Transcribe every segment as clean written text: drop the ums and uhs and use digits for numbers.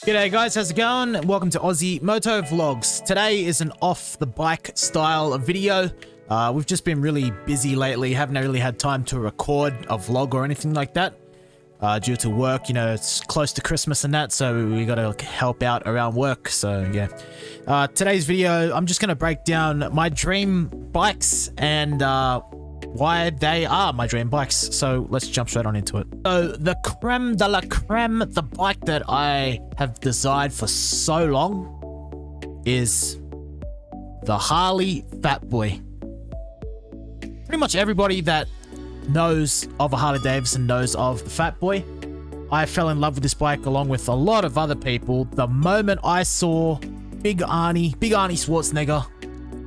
G'day guys, how's it going? Welcome to AussieMotoVlogs. Today is an off the bike style video. We've just been really busy lately, haven't really had time to record a vlog or anything like that. Due to work, you know, it's close to Christmas and that, so we gotta help out around work, so yeah. Today's video, I'm just gonna break down my dream bikes and why they are my dream bikes. So let's jump straight on into it. So the creme de la creme, the bike that I have desired for so long is the Harley Fatboy. Pretty much everybody that knows of a Harley Davidson knows of the Fatboy. I fell in love with this bike along with a lot of other people the moment I saw Big Arnie Schwarzenegger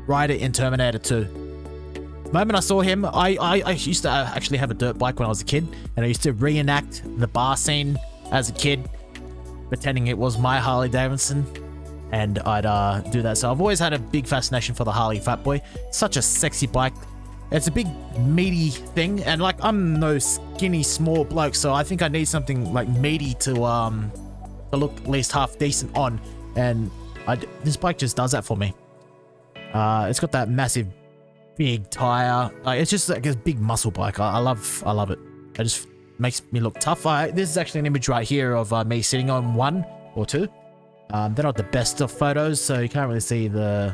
ride it in Terminator 2. The moment I saw him, I used to actually have a dirt bike when I was a kid, and I used to reenact the bar scene as a kid, pretending it was my Harley Davidson, and I'd do that. So I've always had a big fascination for the Harley Fatboy. Such a sexy bike. It's a big meaty thing, and like I'm no skinny small bloke, so I think I need something like meaty to look at least half decent on, and this bike just does that for me. It's got that massive big tire. It's just like a big muscle bike. I love it. It just makes me look tough. This is actually an image right here of me sitting on one or two. They're not the best of photos, so you can't really see the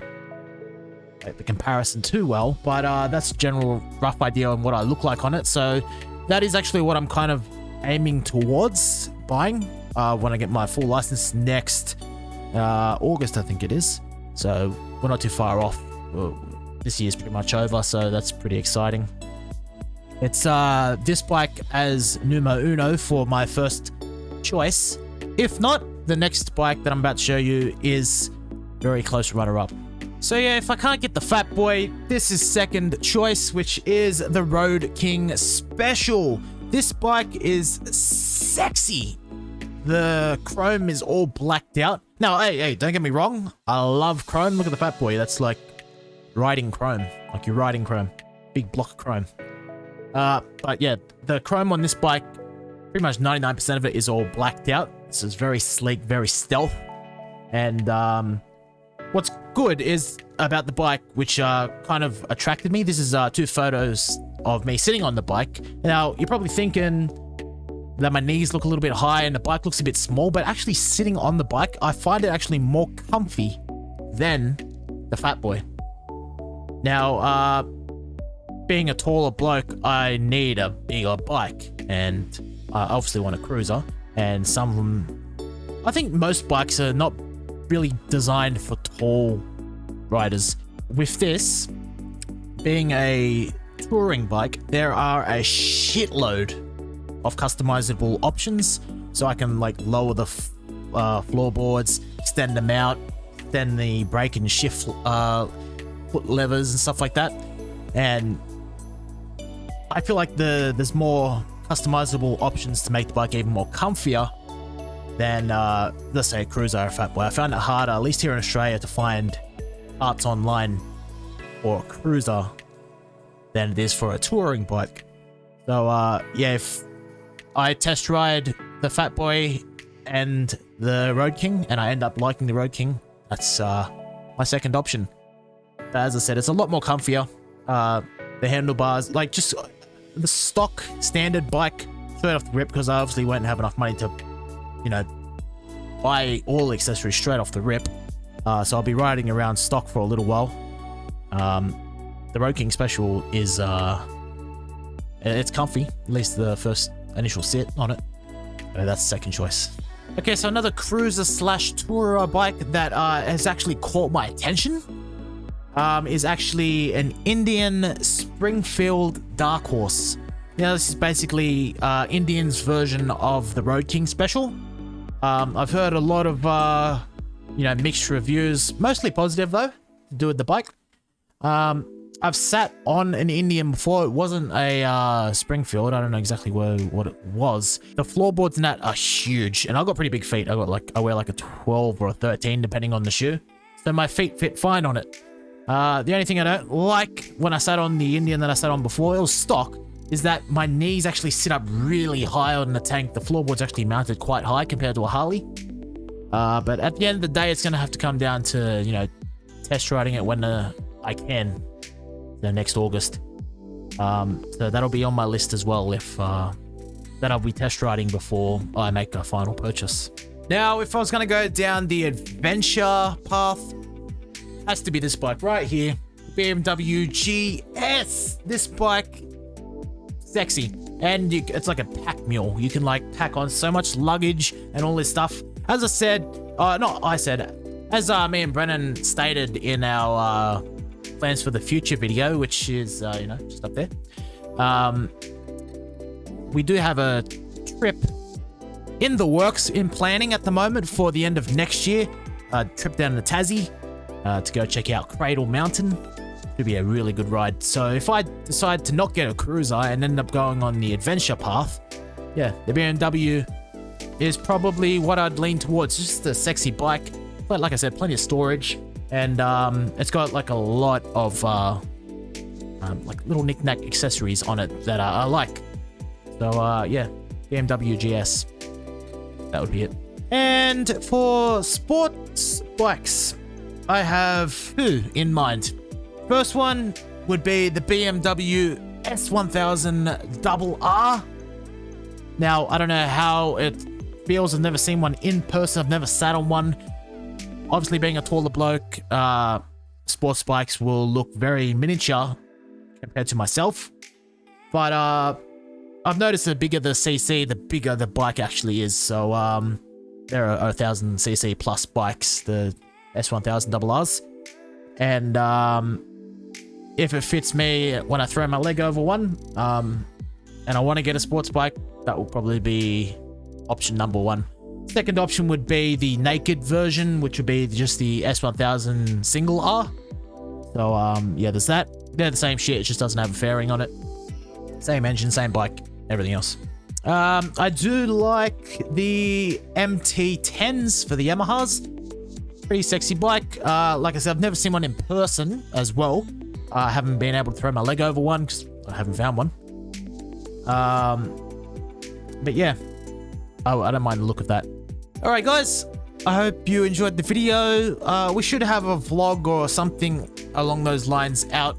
comparison too well, but that's a general rough idea on what I look like on it. So that is actually what I'm kind of aiming towards buying when I get my full license next August, I think it is. So we're not too far off. This year's pretty much over, so that's pretty exciting. It's this bike as numero uno for my first choice. If not, the next bike that I'm about to show you is very close runner-up. So yeah, if I can't get the Fatboy, this is second choice, which is the Road King Special. This bike is sexy. The chrome is all blacked out. Now, hey, don't get me wrong. I love chrome. Look at the Fatboy. That's like riding chrome. Like you're riding chrome. Big block of chrome. But yeah, the chrome on this bike, pretty much 99% of it is all blacked out. So it's very sleek, very stealth. And what's good is about the bike, which kind of attracted me. This is two photos of me sitting on the bike. Now, you're probably thinking that my knees look a little bit high and the bike looks a bit small, but actually sitting on the bike, I find it actually more comfy than the Fatboy. Now, being a taller bloke, I need a bigger bike, and I obviously want a cruiser, and some of them, I think most bikes are not really designed for tall riders. With this being a touring bike, there are a shitload of customizable options, so I can like lower the floorboards, extend them out, extend the brake and shift foot levers and stuff like that. And I feel like there's more customizable options to make the bike even more comfier than let's say a cruiser or a Fatboy. I found it harder, at least here in Australia, to find parts online for a cruiser than it is for a touring bike. So yeah, if I test ride the Fatboy and the Road King and I end up liking the Road King, that's my second option. But as I said, it's a lot more comfier. The handlebars, like just the stock standard bike straight off the rip, because I obviously won't have enough money to, you know, buy all accessories straight off the rip. So I'll be riding around stock for a little while. The Road King Special is it's comfy, at least the first initial sit on it. That's second choice. Okay, so another cruiser slash tourer bike that has actually caught my attention is actually an Indian Springfield Dark Horse. Now, this is basically Indian's version of the Road King Special. I've heard a lot of you know, mixed reviews, mostly positive though, to do with the bike. I've sat on an Indian before. It wasn't a Springfield. I don't know exactly what it was. The floorboards in that are huge, and I've got pretty big feet. I wear like a 12 or a 13 depending on the shoe, so my feet fit fine on it. The only thing I don't like when I sat on the Indian that I sat on before, it was stock, is that my knees actually sit up really high on the tank. The floorboard's actually mounted quite high compared to a Harley. But at the end of the day, it's going to have to come down to, you know, test riding it when I can, next August. So that'll be on my list as well, if that I'll be test riding before I make a final purchase. Now, if I was going to go down the adventure path, has to be this bike right here, BMW GS. This bike, sexy, and it's like a pack mule. You can like pack on so much luggage and all this stuff. As I said, as me and Brennan stated in our plans for the future video, which is you know, just up there. We do have a trip in the works, in planning at the moment for the end of next year. A trip down to Tassie to go check out Cradle Mountain. Should be a really good ride. So if I decide to not get a cruiser and end up going on the adventure path, yeah, the BMW is probably what I'd lean towards. It's just a sexy bike, but like I said, plenty of storage, and it's got like a lot of like little knick-knack accessories on it that I like. So yeah, BMW GS, that would be it. And for sports bikes, I have two in mind. First one would be the BMW S1000RR. Now, I don't know how it feels. I've never seen one in person. I've never sat on one. Obviously, being a taller bloke, sports bikes will look very miniature compared to myself. But I've noticed the bigger the CC, the bigger the bike actually is. So there are 1000cc plus bikes, the S1000RRs. And if it fits me when I throw my leg over one, and I want to get a sports bike, that will probably be option number one. Second option would be the naked version, which would be just the S1000 single R. So yeah, there's that. They're the same shit, it just doesn't have a fairing on it. Same engine, same bike, everything else. I do like the MT10s for the Yamahas. Pretty sexy bike. Like I said, I've never seen one in person as well. I haven't been able to throw my leg over one because I haven't found one. But yeah, I don't mind the look of that. All right, guys, I hope you enjoyed the video. We should have a vlog or something along those lines out,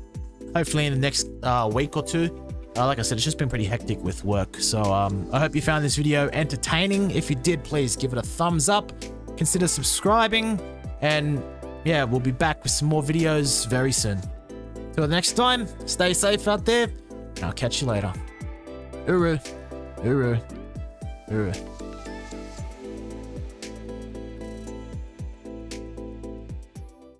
hopefully in the next week or two. Like I said, it's just been pretty hectic with work. So I hope you found this video entertaining. If you did, please give it a thumbs up. Consider subscribing. And yeah, we'll be back with some more videos very soon. Till the next time, stay safe out there, and I'll catch you later. Uru, uru, uru.